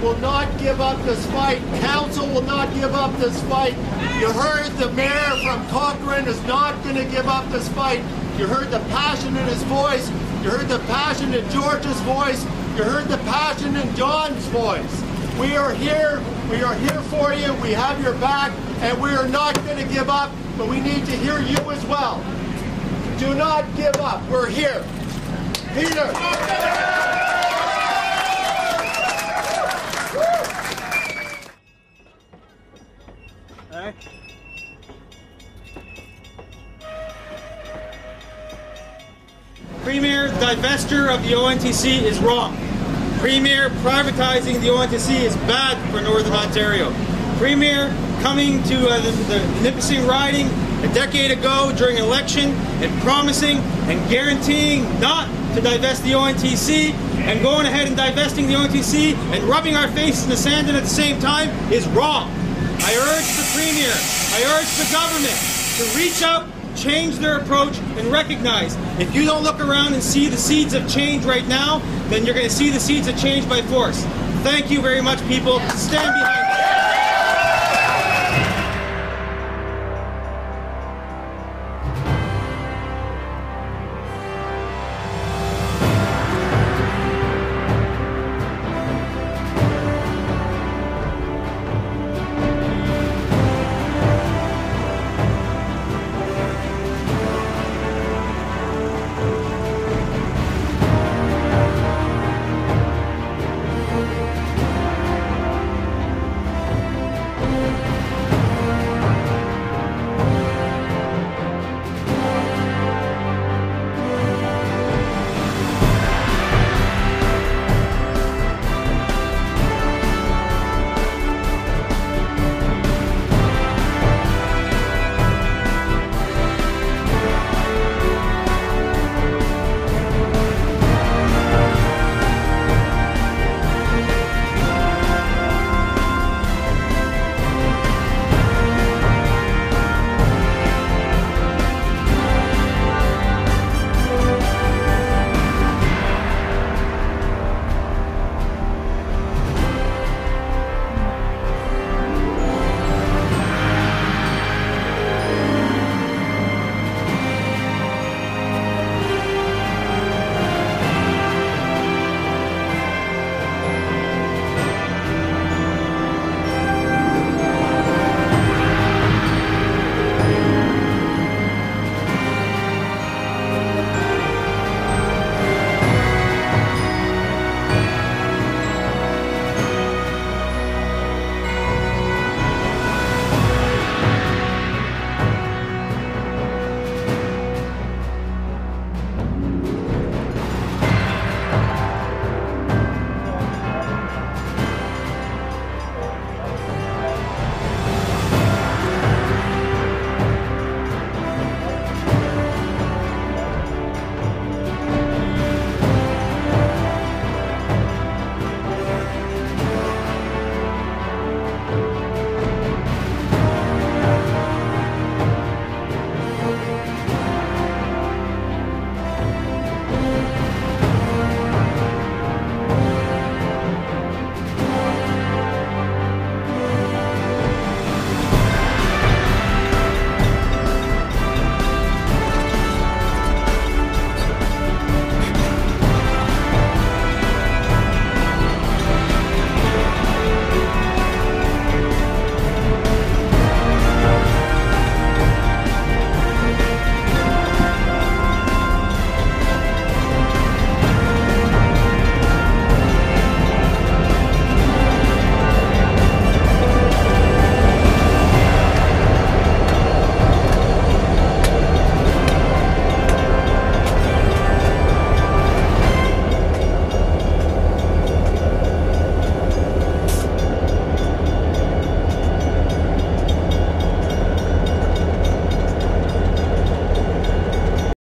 will not give up this fight. Council will not give up this fight. You heard the mayor from Cochrane is not going to give up this fight. You heard the passion in his voice. You heard the passion in George's voice. You heard the passion in John's voice. We are here. We are here for you. We have your back, and we are not going to give up, but we need to hear you as well. Do not give up. We're here. Peter. Premier, divestiture of the ONTC is wrong. Premier, privatizing the ONTC is bad for Northern Ontario. Premier, coming to the Nipissing riding a decade ago during an election and promising and guaranteeing not to divest the ONTC and going ahead and divesting the ONTC and rubbing our faces in the sand at the same time is wrong. I urge the Premier, I urge the government to reach out, change their approach, and recognize if you don't look around and see the seeds of change right now, then you're going to see the seeds of change by force. Thank you very much, people. Stand behind